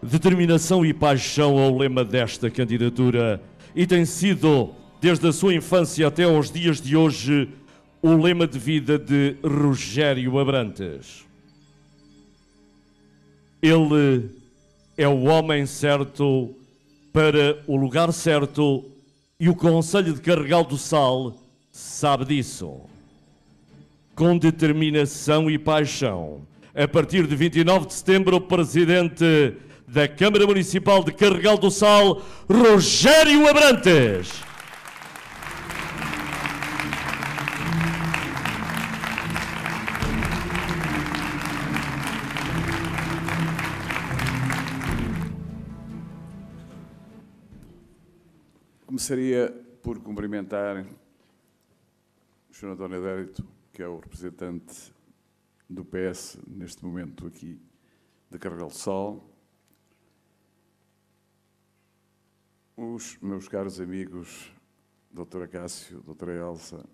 Determinação e paixão é o lema desta candidatura e tem sido, desde a sua infância até aos dias de hoje, o lema de vida de Rogério Abrantes. Ele é o homem certo para o lugar certo e o Conselho de Carregal do Sal sabe disso. Com determinação e paixão, a partir de 29 de setembro, o Presidente da Câmara Municipal de Carregal do Sal, Rogério Abrantes. Começaria por cumprimentar o Sr. António Adérito, que é o representante do PS neste momento aqui de Carregal do Sal, os meus caros amigos, Dr. Acácio, Dra. Elsa,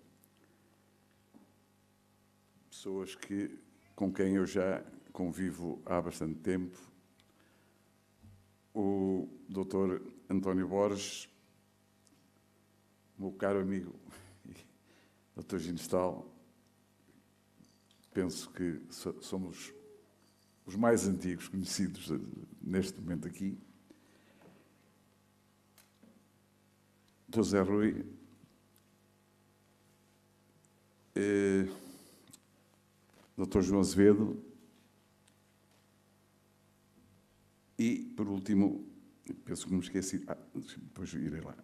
pessoas com quem eu já convivo há bastante tempo, o Dr. António Borges, meu caro amigo, Dr. Ginestal, penso que somos os mais antigos conhecidos neste momento aqui. Dr. Zé Rui, Dr. João Azevedo e, por último, penso que me esqueci, depois irei lá,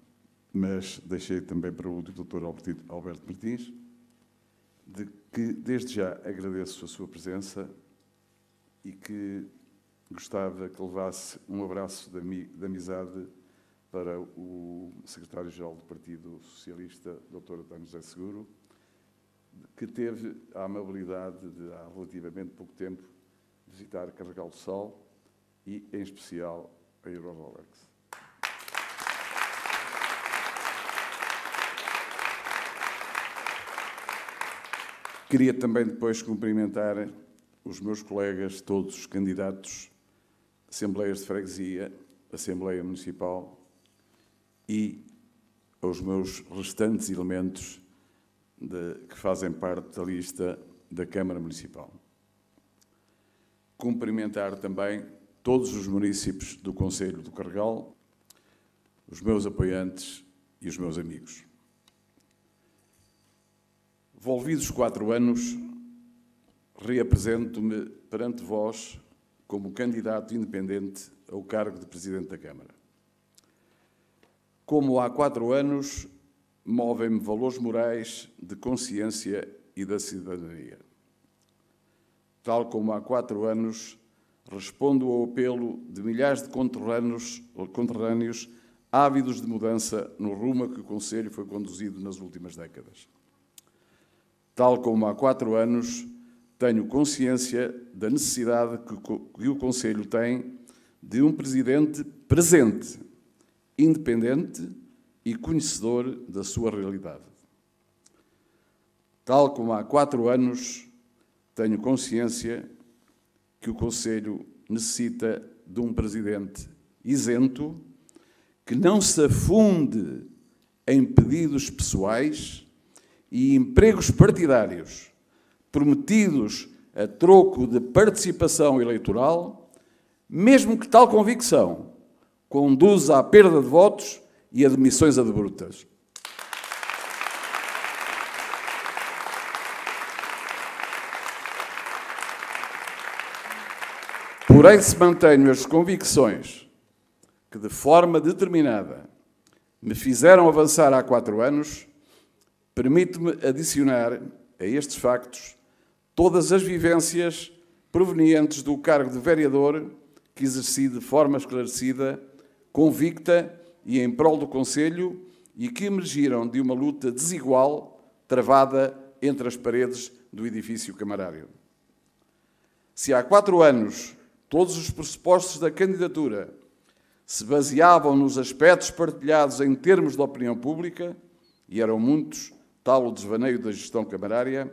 mas deixei também para o último Dr. Alberto Martins, de que desde já agradeço a sua presença e que gostava que levasse um abraço de amizade para o secretário-geral do Partido Socialista, Dr. António José Seguro, que teve a amabilidade de, há relativamente pouco tempo, visitar Carregal do Sal e, em especial, a Eurovolex. Queria também depois cumprimentar os meus colegas, todos os candidatos, Assembleias de Freguesia, Assembleia Municipal e aos meus restantes elementos que fazem parte da lista da Câmara Municipal. Cumprimentar também todos os munícipes do Concelho do Carregal, os meus apoiantes e os meus amigos. Volvidos 4 anos, reapresento-me perante vós como candidato independente ao cargo de Presidente da Câmara. Como há 4 anos, movem-me valores morais de consciência e da cidadania. Tal como há 4 anos, respondo ao apelo de milhares de conterrâneos ávidos de mudança no rumo a que o Concelho foi conduzido nas últimas décadas. Tal como há 4 anos, tenho consciência da necessidade que o Concelho tem de um Presidente presente, independente e conhecedor da sua realidade. Tal como há 4 anos, tenho consciência que o Concelho necessita de um Presidente isento, que não se afunde em pedidos pessoais e empregos partidários prometidos a troco de participação eleitoral, mesmo que tal convicção conduza à perda de votos e a demissões abruptas. Porém, se mantenho as convicções que, de forma determinada, me fizeram avançar há 4 anos, permito-me adicionar a estes factos todas as vivências provenientes do cargo de vereador que exerci de forma esclarecida, convicta e em prol do Concelho e que emergiram de uma luta desigual travada entre as paredes do edifício camarário. Se há 4 anos todos os pressupostos da candidatura se baseavam nos aspectos partilhados em termos de opinião pública, e eram muitos, tal o desvaneio da gestão camarária,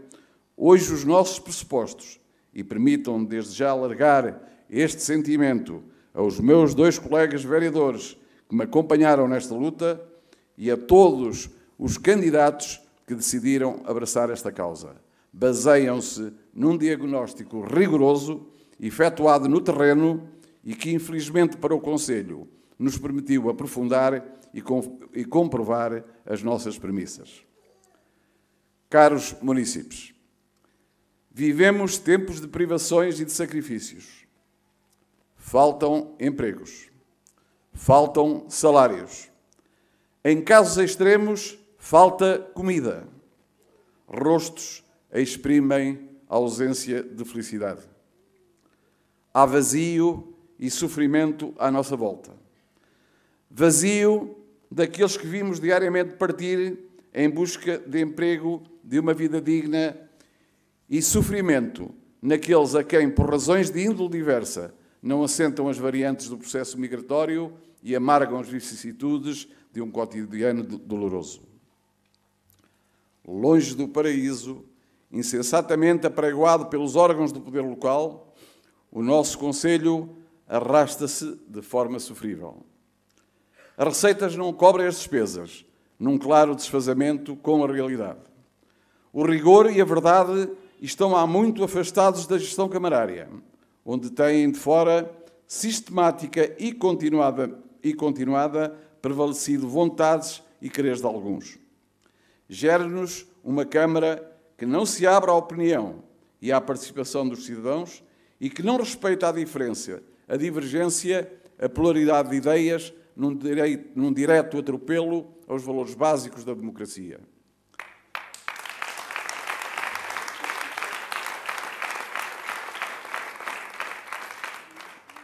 hoje os nossos pressupostos, e permitam desde já alargar este sentimento aos meus 2 colegas vereadores que me acompanharam nesta luta e a todos os candidatos que decidiram abraçar esta causa. Baseiam-se num diagnóstico rigoroso, efetuado no terreno e que, infelizmente para o Conselho, nos permitiu aprofundar e comprovar as nossas premissas. Caros munícipes, vivemos tempos de privações e de sacrifícios. Faltam empregos, faltam salários. Em casos extremos, falta comida. Rostos exprimem a ausência de felicidade. Há vazio e sofrimento à nossa volta. Vazio daqueles que vimos diariamente partir em busca de emprego, de uma vida digna, e sofrimento naqueles a quem, por razões de índole diversa, não assentam as variantes do processo migratório e amargam as vicissitudes de um cotidiano doloroso. Longe do paraíso, insensatamente apregoado pelos órgãos do poder local, o nosso Conselho arrasta-se de forma sofrível. As receitas não cobrem as despesas, num claro desfazamento com a realidade. O rigor e a verdade estão há muito afastados da gestão camarária, onde têm de fora, sistemática e continuada, prevalecido vontades e quereres de alguns. Gere-nos uma Câmara que não se abre à opinião e à participação dos cidadãos e que não respeita a diferença, a divergência, a pluralidade de ideias num direto atropelo aos valores básicos da democracia.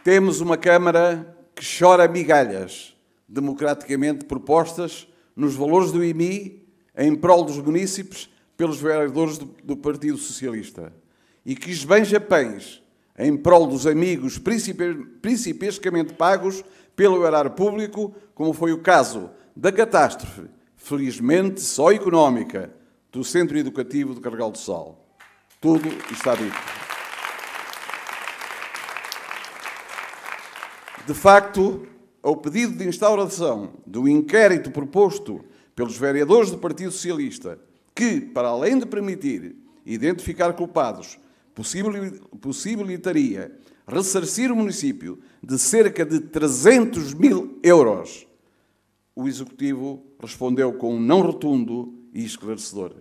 Temos uma Câmara que chora migalhas, democraticamente propostas nos valores do IMI, em prol dos munícipes, pelos vereadores do Partido Socialista, e que esbanja pães em prol dos amigos principescamente pagos pelo erário público, como foi o caso da catástrofe, felizmente só económica, do Centro Educativo de Carregal do Sal. Tudo está dito. De facto, ao pedido de instauração do inquérito proposto pelos vereadores do Partido Socialista, que, para além de permitir identificar culpados, possibilitaria ressarcir o município de cerca de 300 mil euros, o Executivo respondeu com um não rotundo e esclarecedor.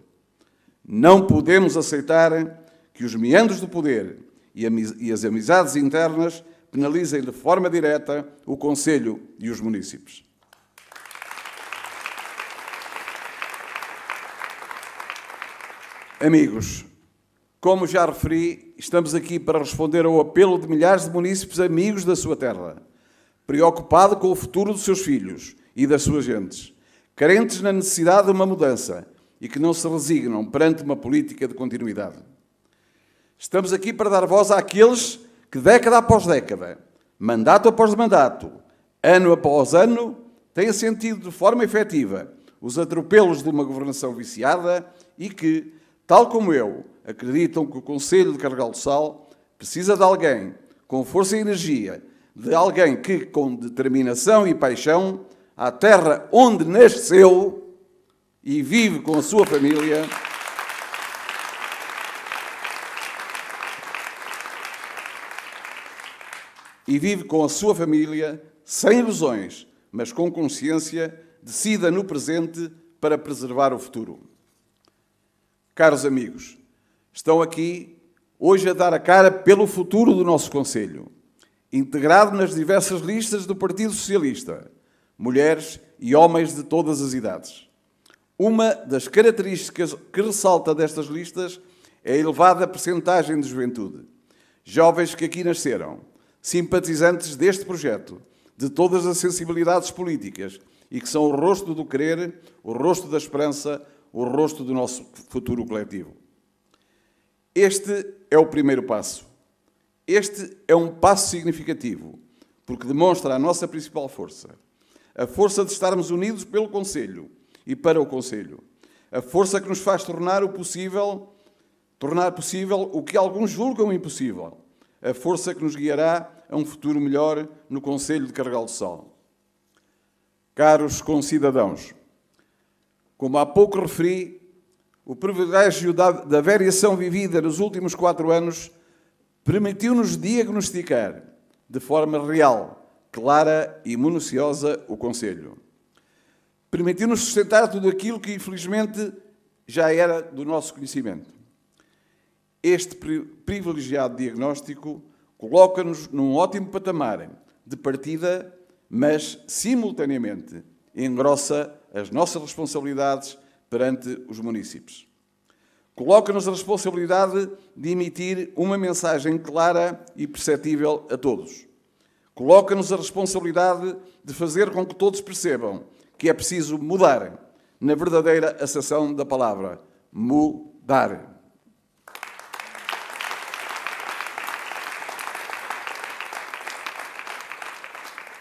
Não podemos aceitar que os meandros do poder e as amizades internas penalizem de forma direta o Conselho e os munícipes. Amigos, como já referi, estamos aqui para responder ao apelo de milhares de munícipes amigos da sua terra, preocupado com o futuro dos seus filhos e das suas gentes, carentes na necessidade de uma mudança e que não se resignam perante uma política de continuidade. Estamos aqui para dar voz àqueles que, década após década, mandato após mandato, ano após ano, têm sentido de forma efetiva os atropelos de uma governação viciada e que, tal como eu, acreditam que o Conselho de Carregal do Sal precisa de alguém com força e energia, de alguém que, com determinação e paixão, a terra onde nasceu e vive com a sua família, sem ilusões, mas com consciência, decida no presente para preservar o futuro. Caros amigos, estão aqui hoje a dar a cara pelo futuro do nosso Conselho, integrado nas diversas listas do Partido Socialista, mulheres e homens de todas as idades. Uma das características que ressalta destas listas é a elevada percentagem de juventude. Jovens que aqui nasceram, simpatizantes deste projeto, de todas as sensibilidades políticas e que são o rosto do querer, o rosto da esperança, o rosto do nosso futuro coletivo. Este é o primeiro passo. Este é um passo significativo, porque demonstra a nossa principal força. A força de estarmos unidos pelo Conselho e para o Conselho. A força que nos faz tornar possível o que alguns julgam impossível. a força que nos guiará a um futuro melhor no Concelho de Carregal do Sal. Caros concidadãos, como há pouco referi, o privilégio da variação vivida nos últimos 4 anos permitiu-nos diagnosticar de forma real, clara e minuciosa o Concelho. Permitiu-nos sustentar tudo aquilo que, infelizmente, já era do nosso conhecimento. Este privilegiado diagnóstico coloca-nos num ótimo patamar de partida, mas, simultaneamente, engrossa as nossas responsabilidades perante os munícipes. Coloca-nos a responsabilidade de emitir uma mensagem clara e perceptível a todos. Coloca-nos a responsabilidade de fazer com que todos percebam que é preciso mudar, na verdadeira acessão da palavra, mudar.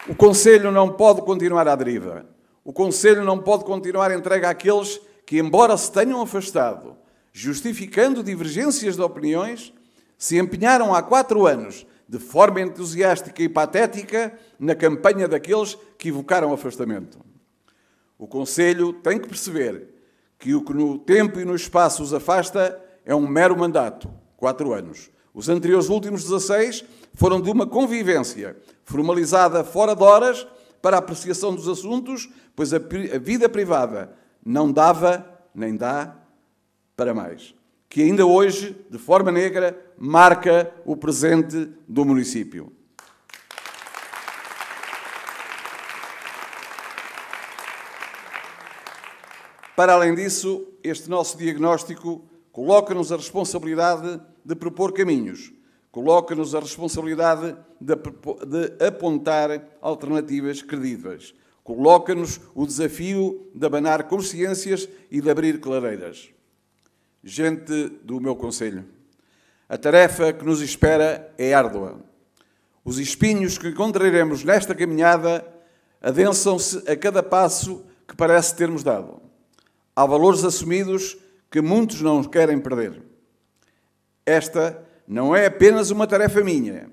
O Concelho não pode continuar à deriva. O Concelho não pode continuar entregue àqueles que, embora se tenham afastado, justificando divergências de opiniões, se empenharam há 4 anos, de forma entusiástica e patética, na campanha daqueles que evocaram afastamento. O Concelho tem que perceber que o que no tempo e no espaço os afasta é um mero mandato, 4 anos. Os anteriores últimos 16 foram de uma convivência formalizada fora de horas para a apreciação dos assuntos, pois a vida privada não dava nem dá para mais. Que ainda hoje, de forma negra, marca o presente do município. Para além disso, este nosso diagnóstico coloca-nos a responsabilidade de propor caminhos, coloca-nos a responsabilidade de apontar alternativas credíveis, coloca-nos o desafio de abanar consciências e de abrir clareiras. Gente do meu concelho, a tarefa que nos espera é árdua. Os espinhos que encontraremos nesta caminhada adensam-se a cada passo que parece termos dado. Há valores assumidos que muitos não querem perder. Esta não é apenas uma tarefa minha.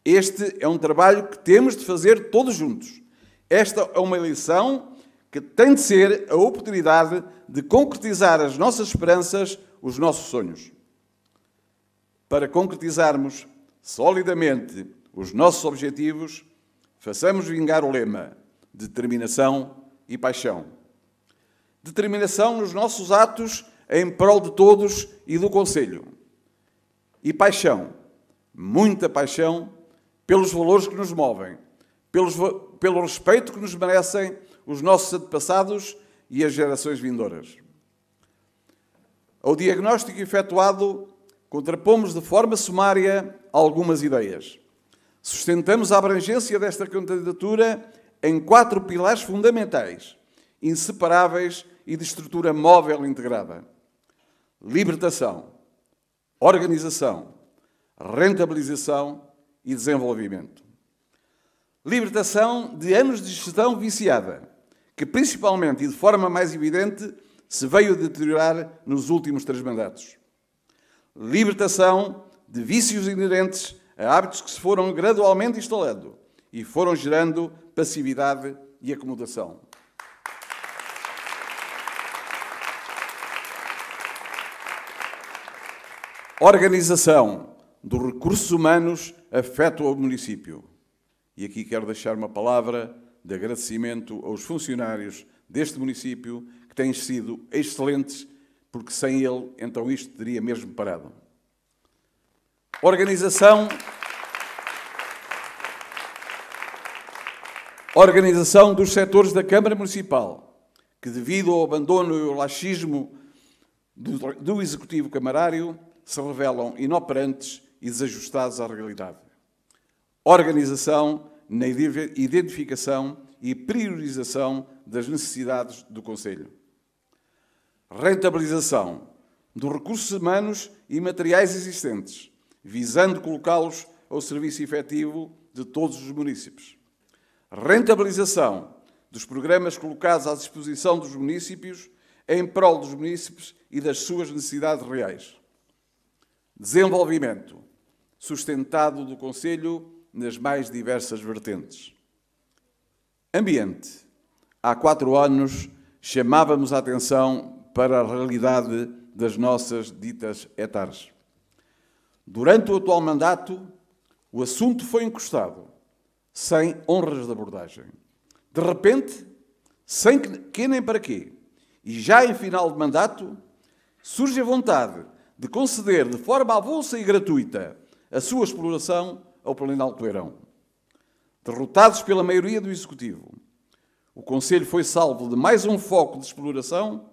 Este é um trabalho que temos de fazer todos juntos. Esta é uma eleição que tem de ser a oportunidade de concretizar as nossas esperanças, os nossos sonhos. Para concretizarmos solidamente os nossos objetivos, façamos vingar o lema: determinação e paixão. Determinação nos nossos atos em prol de todos e do Concelho. E paixão, muita paixão, pelos valores que nos movem, pelo respeito que nos merecem os nossos antepassados e as gerações vindouras. Ao diagnóstico efetuado, contrapomos de forma sumária algumas ideias. Sustentamos a abrangência desta candidatura em 4 pilares fundamentais, inseparáveis e de estrutura móvel integrada: libertação, organização, rentabilização e desenvolvimento. Libertação de anos de gestão viciada, que principalmente e de forma mais evidente se veio a deteriorar nos últimos 3 mandatos. Libertação de vícios inerentes a hábitos que se foram gradualmente instalando e foram gerando passividade e acomodação. Organização dos recursos humanos afeta o município. E aqui quero deixar uma palavra de agradecimento aos funcionários deste município, que têm sido excelentes, porque sem ele, então isto teria mesmo parado. Organização dos setores da Câmara Municipal, que devido ao abandono e ao laxismo do Executivo Camarário, se revelam inoperantes e desajustados à realidade. Organização na identificação e priorização das necessidades do Concelho. Rentabilização dos recursos humanos e materiais existentes, visando colocá-los ao serviço efetivo de todos os munícipes. Rentabilização dos programas colocados à disposição dos munícipes em prol dos munícipes e das suas necessidades reais. Desenvolvimento. sustentado do Conselho nas mais diversas vertentes. Ambiente. Há 4 anos chamávamos a atenção para a realidade das nossas ditas hectares. Durante o atual mandato, o assunto foi encostado, sem honras de abordagem. De repente, sem que nem para quê, e já em final de mandato, surge a vontade de conceder de forma avulsa e gratuita a sua exploração ao Planalto Eirão. Derrotados pela maioria do Executivo, o Conselho foi salvo de mais um foco de exploração,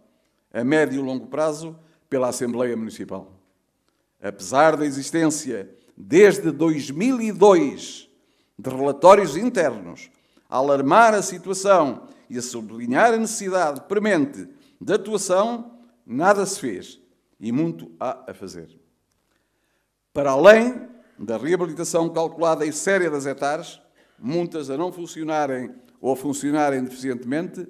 a médio e longo prazo, pela Assembleia Municipal. Apesar da existência, desde 2002, de relatórios internos a alarmar a situação e a sublinhar a necessidade premente de atuação, nada se fez e muito há a fazer. Para além da reabilitação calculada e séria das hectares, muitas a não funcionarem ou a funcionarem deficientemente,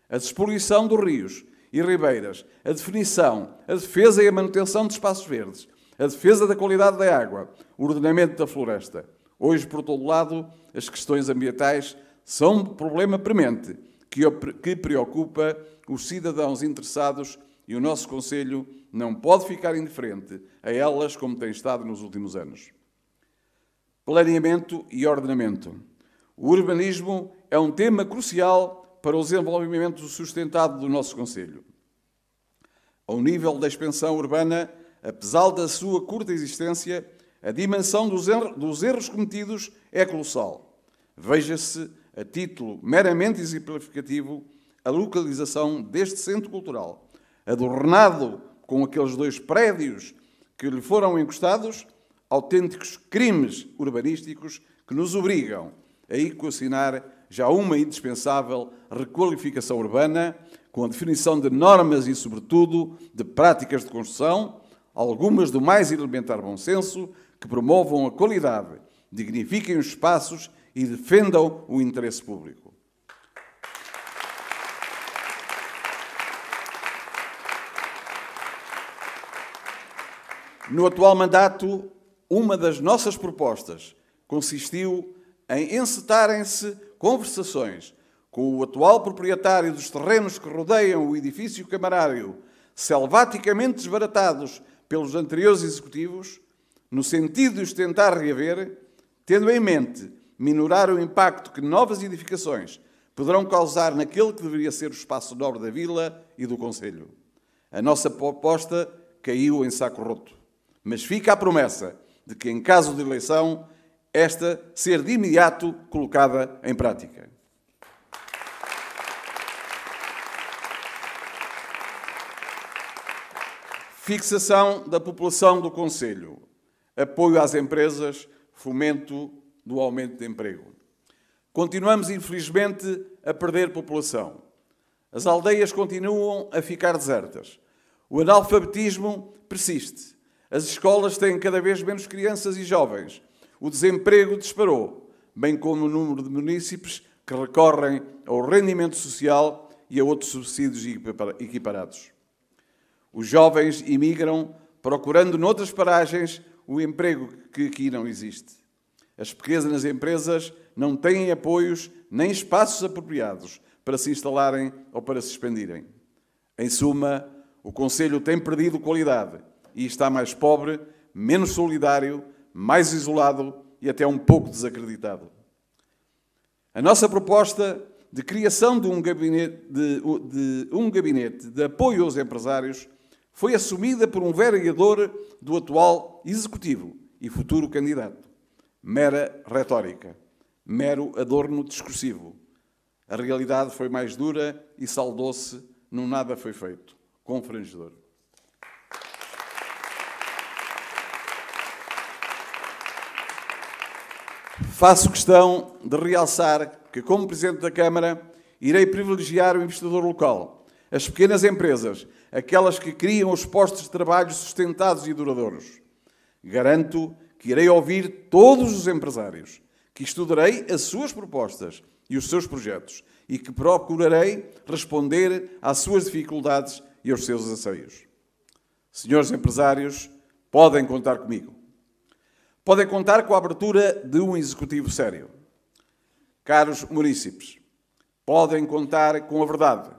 a despoluição dos rios e ribeiras, a definição, a defesa e a manutenção de espaços verdes, a defesa da qualidade da água, o ordenamento da floresta. Hoje, por todo lado, as questões ambientais são um problema premente que preocupa os cidadãos interessados e o nosso Conselho não pode ficar indiferente a elas como tem estado nos últimos anos. Planeamento e ordenamento. O urbanismo é um tema crucial para o desenvolvimento sustentado do nosso Conselho. Ao nível da expansão urbana, apesar da sua curta existência, a dimensão dos erros cometidos é colossal. Veja-se, a título meramente exemplificativo, a localização deste centro cultural, adornado com aqueles 2 prédios que lhe foram encostados, autênticos crimes urbanísticos que nos obrigam a equacionar já uma indispensável requalificação urbana, com a definição de normas e, sobretudo, de práticas de construção, algumas do mais elementar bom senso, que promovam a qualidade, dignifiquem os espaços e defendam o interesse público. No atual mandato, uma das nossas propostas consistiu em encetarem-se conversações com o atual proprietário dos terrenos que rodeiam o edifício camarário, selvaticamente desbaratados pelos anteriores executivos, no sentido de os tentar reaver, tendo em mente minorar o impacto que novas edificações poderão causar naquele que deveria ser o espaço nobre da vila e do Conselho. A nossa proposta caiu em saco roto, mas fica a promessa de que, em caso de eleição, esta ser de imediato colocada em prática. Fixação da população do Conselho, apoio às empresas, fomento do aumento de emprego. Continuamos, infelizmente, a perder população. As aldeias continuam a ficar desertas. O analfabetismo persiste. As escolas têm cada vez menos crianças e jovens. O desemprego disparou, bem como o número de munícipes que recorrem ao rendimento social e a outros subsídios equiparados. Os jovens imigram procurando noutras paragens o emprego que aqui não existe. As pequenas empresas não têm apoios nem espaços apropriados para se instalarem ou para se expandirem. Em suma, o Conselho tem perdido qualidade e está mais pobre, menos solidário, mais isolado e até um pouco desacreditado. A nossa proposta de criação de um gabinete de apoio aos empresários foi assumida por um vereador do atual Executivo e futuro candidato. Mera retórica, mero adorno discursivo. A realidade foi mais dura e saldou-se num nada foi feito. Confrangedor. Faço questão de realçar que, como Presidente da Câmara, irei privilegiar o investidor local, as pequenas empresas, aquelas que criam os postos de trabalho sustentados e duradouros. Garanto que irei ouvir todos os empresários, que estudarei as suas propostas e os seus projetos e que procurarei responder às suas dificuldades e aos seus anseios. Senhores empresários, podem contar comigo. Podem contar com a abertura de um executivo sério. Caros munícipes, podem contar com a verdade.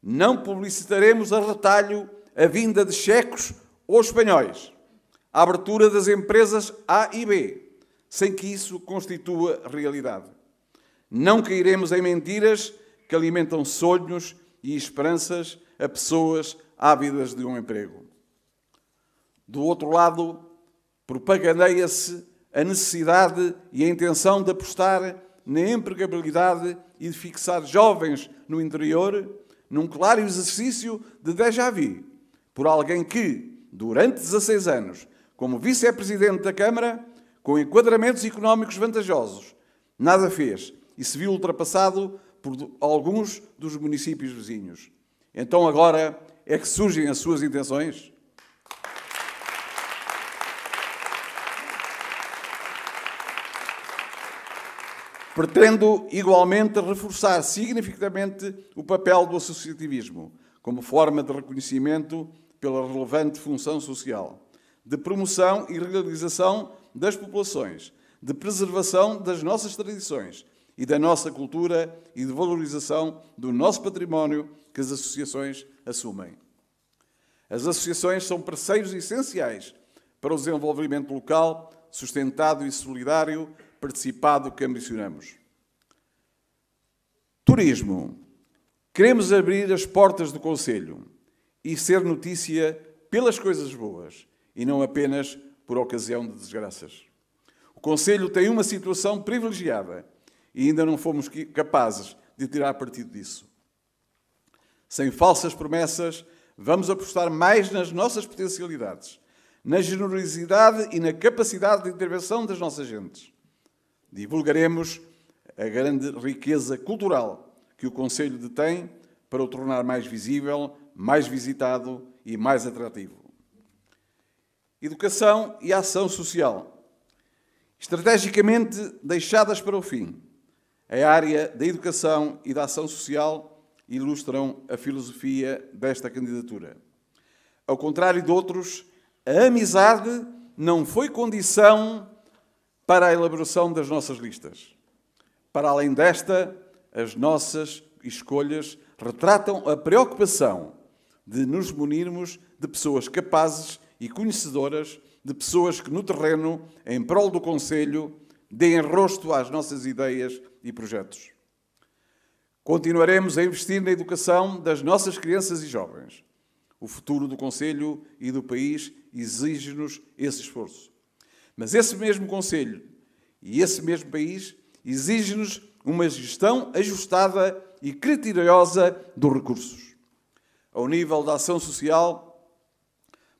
Não publicitaremos a retalho a vinda de checos ou espanhóis, a abertura das empresas A e B, sem que isso constitua realidade. Não cairemos em mentiras que alimentam sonhos e esperanças a pessoas ávidas de um emprego. Do outro lado, propagandeia-se a necessidade e a intenção de apostar na empregabilidade e de fixar jovens no interior, num claro exercício de déjà vu, por alguém que, durante 16 anos, como vice-presidente da Câmara, com enquadramentos económicos vantajosos, nada fez e se viu ultrapassado por alguns dos municípios vizinhos. Então agora é que surgem as suas intenções? Pretendo igualmente reforçar significativamente o papel do associativismo como forma de reconhecimento pela relevante função social, de promoção e realização das populações, de preservação das nossas tradições e da nossa cultura e de valorização do nosso património que as associações assumem. As associações são parceiros essenciais para o desenvolvimento local, sustentado e solidário, participado que ambicionamos. Turismo. Queremos abrir as portas do Conselho e ser notícia pelas coisas boas e não apenas por ocasião de desgraças. O Conselho tem uma situação privilegiada e ainda não fomos capazes de tirar partido disso. Sem falsas promessas, vamos apostar mais nas nossas potencialidades, na generosidade e na capacidade de intervenção das nossas gentes. Divulgaremos a grande riqueza cultural que o Conselho detém para o tornar mais visível, mais visitado e mais atrativo. Educação e ação social. Estrategicamente deixadas para o fim, a área da educação e da ação social ilustram a filosofia desta candidatura. Ao contrário de outros, a amizade não foi condição para a elaboração das nossas listas. Para além desta, as nossas escolhas retratam a preocupação de nos munirmos de pessoas capazes e conhecedoras, de pessoas que no terreno, em prol do Conselho, deem rosto às nossas ideias e projetos. Continuaremos a investir na educação das nossas crianças e jovens. O futuro do Conselho e do país exige-nos esse esforço. Mas esse mesmo Conselho e esse mesmo país exige-nos uma gestão ajustada e criteriosa dos recursos. Ao nível da ação social,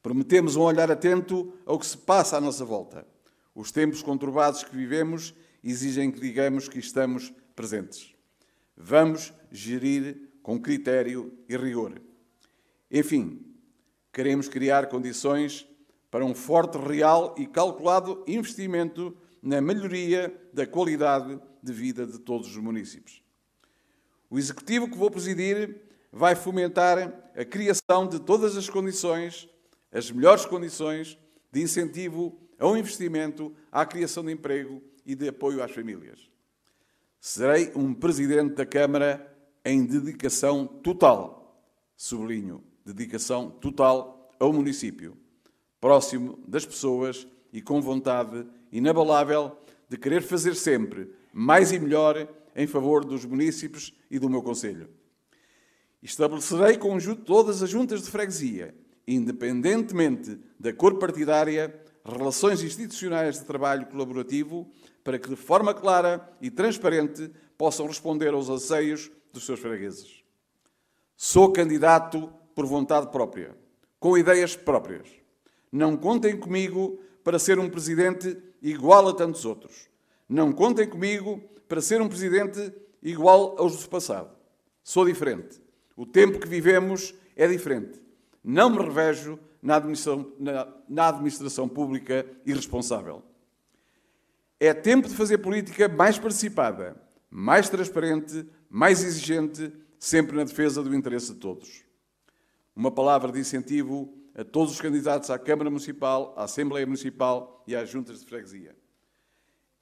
prometemos um olhar atento ao que se passa à nossa volta. Os tempos conturbados que vivemos exigem que digamos que estamos presentes. Vamos gerir com critério e rigor. Enfim, queremos criar condições para um forte, real e calculado investimento na melhoria da qualidade de vida de todos os municípios. O Executivo que vou presidir vai fomentar a criação de todas as condições, as melhores condições de incentivo ao investimento, à criação de emprego e de apoio às famílias. Serei um Presidente da Câmara em dedicação total, sublinho, dedicação total ao município, próximo das pessoas e com vontade inabalável de querer fazer sempre mais e melhor em favor dos munícipes e do meu Conselho. Estabelecerei conjunto todas as juntas de freguesia, independentemente da cor partidária, relações institucionais de trabalho colaborativo, para que de forma clara e transparente possam responder aos anseios dos seus fregueses. Sou candidato por vontade própria, com ideias próprias. Não contem comigo para ser um presidente igual a tantos outros. Não contem comigo para ser um presidente igual aos do passado. Sou diferente. O tempo que vivemos é diferente. Não me revejo na administração pública irresponsável. É tempo de fazer política mais participada, mais transparente, mais exigente, sempre na defesa do interesse de todos. Uma palavra de incentivo a todos os candidatos à Câmara Municipal, à Assembleia Municipal e às Juntas de Freguesia.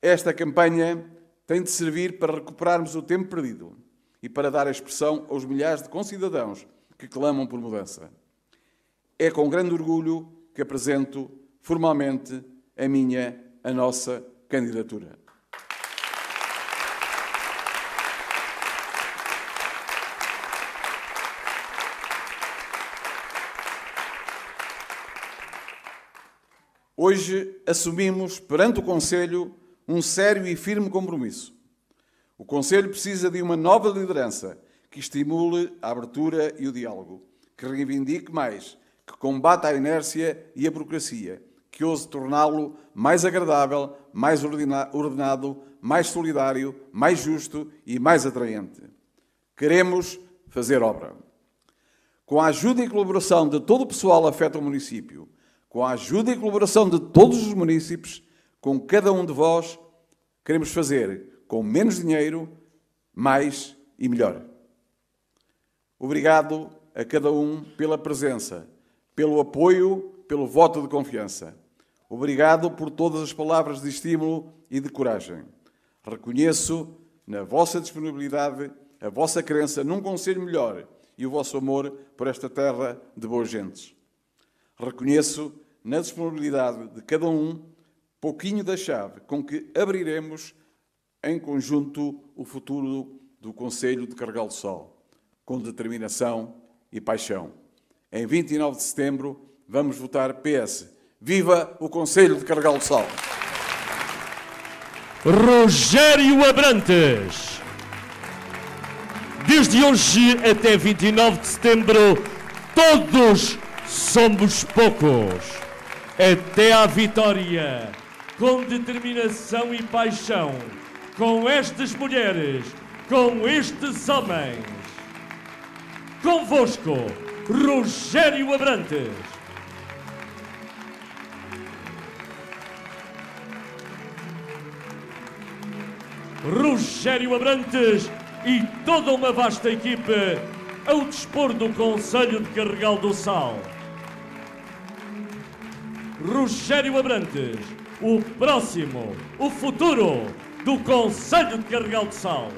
Esta campanha tem de servir para recuperarmos o tempo perdido e para dar expressão aos milhares de concidadãos que clamam por mudança. É com grande orgulho que apresento formalmente a nossa candidatura. Hoje assumimos perante o Conselho um sério e firme compromisso. O Conselho precisa de uma nova liderança que estimule a abertura e o diálogo, que reivindique mais, que combata a inércia e a burocracia, que ouse torná-lo mais agradável, mais ordenado, mais solidário, mais justo e mais atraente. Queremos fazer obra. Com a ajuda e colaboração de todo o pessoal afeto ao município, com a ajuda e colaboração de todos os munícipes, com cada um de vós, queremos fazer com menos dinheiro, mais e melhor. Obrigado a cada um pela presença, pelo apoio, pelo voto de confiança. Obrigado por todas as palavras de estímulo e de coragem. Reconheço na vossa disponibilidade a vossa crença num conselho melhor e o vosso amor por esta terra de boas gentes. Reconheço na disponibilidade de cada um pouquinho da chave com que abriremos em conjunto o futuro do Conselho de Carregal do Sal, com determinação e paixão. Em 29 de setembro vamos votar PS. Viva o Conselho de Carregal do Sal! Rogério Abrantes. Desde hoje até 29 de setembro, todos somos poucos. Até à vitória, com determinação e paixão, com estas mulheres, com estes homens. Convosco, Rogério Abrantes. Rogério Abrantes e toda uma vasta equipe ao dispor do Conselho de Carregal do Sal. Rogério Abrantes, o próximo, o futuro do Conselho de Carregal do Sal.